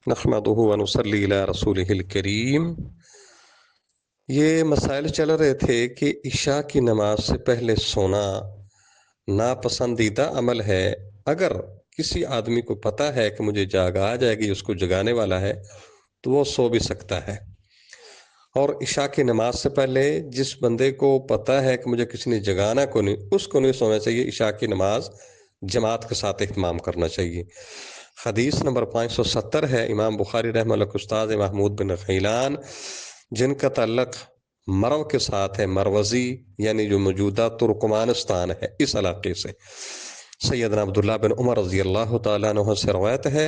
نحمدہ ونصلی علی رسولہ الکریم۔ یہ مسائل چل رہے تھے کہ عشاء کی نماز سے پہلے سونا ناپسندیدہ عمل ہے۔ اگر کسی آدمی کو پتہ ہے کہ مجھے جاگ آ جائے گی، اس کو جگانے والا ہے، تو وہ سو بھی سکتا ہے۔ اور عشاء کی نماز سے پہلے جس بندے کو پتہ ہے کہ مجھے کسی نے جگانا کو نہیں، اس کو نہیں سونا چاہیے۔ عشاء کی نماز جماعت کے ساتھ اہتمام کرنا چاہیے۔ حدیث نمبر 570 ہے، امام بخاری رحمہ اللہ کے استاد محمود بن غیلان، جن کا تعلق مرو کے ساتھ ہے، مروزی یعنی جو موجودہ ترکمانستان ہے، اس علاقے سے۔ سیدنا عبداللہ بن عمر رضی اللہ تعالیٰ عنہ سے روایت ہے،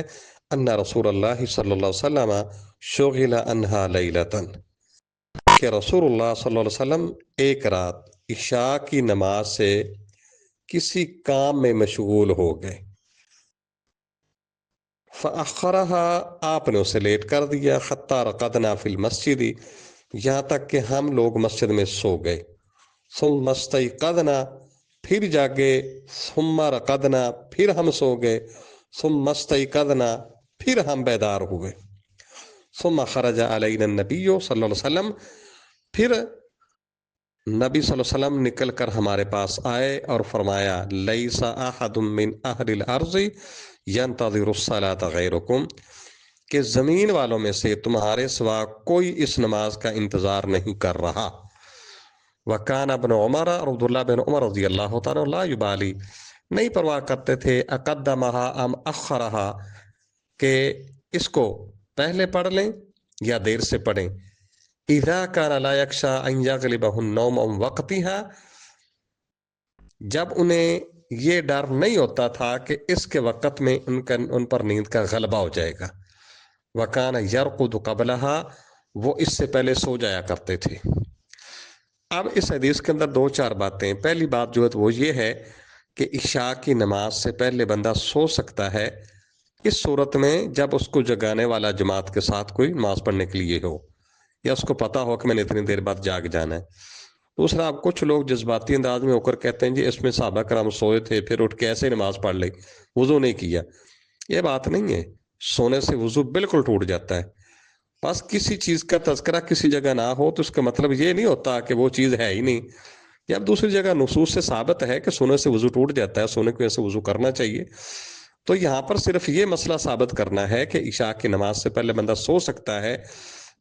ان رسول اللہ صلی اللہ علیہ وسلم شغل عنہا لیلۃ، کہ رسول اللہ صلی اللہ علیہ وسلم ایک رات عشاء کی نماز سے کسی کام میں مشغول ہو گئے۔ فأخرها، آپ نے اسے لیٹ کر دیا، حتی رقدنا فی المسجد، یہاں تک کہ ہم لوگ مسجد میں سو گئے۔ ثم استیقظنا، پھر جاگے، ثم رقدنا، پھر ہم سو گئے، ثم استیقظنا، پھر ہم بیدار ہوئے۔ ثم خرج علینا النبی صلی اللہ علیہ وسلم، پھر نبی صلی اللہ علیہ وسلم نکل کر ہمارے پاس آئے اور فرمایا، لیس احد من اہل الارض ینتظر الصلاۃ غیرکم، کہ زمین والوں میں سے تمہارے سوا کوئی اس نماز کا انتظار نہیں کر رہا۔ وکان ابن عمر، اور عبداللہ بن عمر رضی اللہ تعالیٰ لا یبالی، نہیں پرواہ کرتے تھے، اقدمہا ام اخرہا، کہ اس کو پہلے پڑھ لیں یا دیر سے پڑھیں۔ اذا کان لا یخشی ان یغلبہ النوم عن وقتہا، جب انہیں یہ ڈر نہیں ہوتا تھا کہ اس کے وقت میں ان پر نیند کا غلبہ ہو جائے گا۔ وکان یرقد قبلہا، وہ اس سے پہلے سو جایا کرتے تھے۔ اب اس حدیث کے اندر دو چار باتیں۔ پہلی بات جو ہے وہ یہ ہے کہ عشاء کی نماز سے پہلے بندہ سو سکتا ہے اس صورت میں جب اس کو جگانے والا جماعت کے ساتھ کوئی نماز پڑھنے کے لیے ہو، یا اس کو پتہ ہو کہ میں نے اتنی دیر بعد جاگ جانا ہے۔ دوسرا، اب کچھ لوگ جذباتی انداز میں ہو کر کہتے ہیں جی اس میں صحابہ کرام سوئے تھے، پھر اٹھ کے ایسے نماز پڑھ لی، وضو نہیں کیا۔ یہ بات نہیں ہے، سونے سے وضو بالکل ٹوٹ جاتا ہے۔ بس کسی چیز کا تذکرہ کسی جگہ نہ ہو تو اس کا مطلب یہ نہیں ہوتا کہ وہ چیز ہے ہی نہیں۔ جب دوسری جگہ نصوص سے ثابت ہے کہ سونے سے وضو ٹوٹ جاتا ہے، سونے کی وجہ سے وضو کرنا چاہیے، تو یہاں پر صرف یہ مسئلہ ثابت کرنا ہے کہ عشاء کی نماز سے پہلے بندہ سو سکتا ہے۔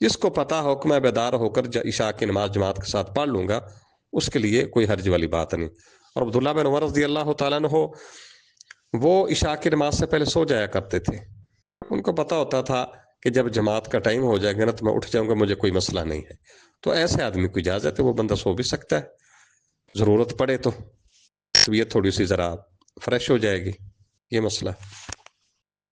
جس کو پتہ ہو کہ میں بیدار ہو کر عشاء کی نماز جماعت کے ساتھ پڑھ لوں گا، اس کے لیے کوئی حرج والی بات نہیں۔ اور عبداللہ بن عمر رضی اللہ تعالیٰ عنہ، وہ عشاء کی نماز سے پہلے سو جایا کرتے تھے۔ ان کو پتہ ہوتا تھا کہ جب جماعت کا ٹائم ہو جائے گا نا تو میں اٹھ جاؤں گا، مجھے کوئی مسئلہ نہیں ہے۔ تو ایسے آدمی کو اجازت ہے، وہ بندہ سو بھی سکتا ہے، ضرورت پڑے تو طبیعت تھوڑی سی ذرا فریش ہو جائے گی، یہ مسئلہ۔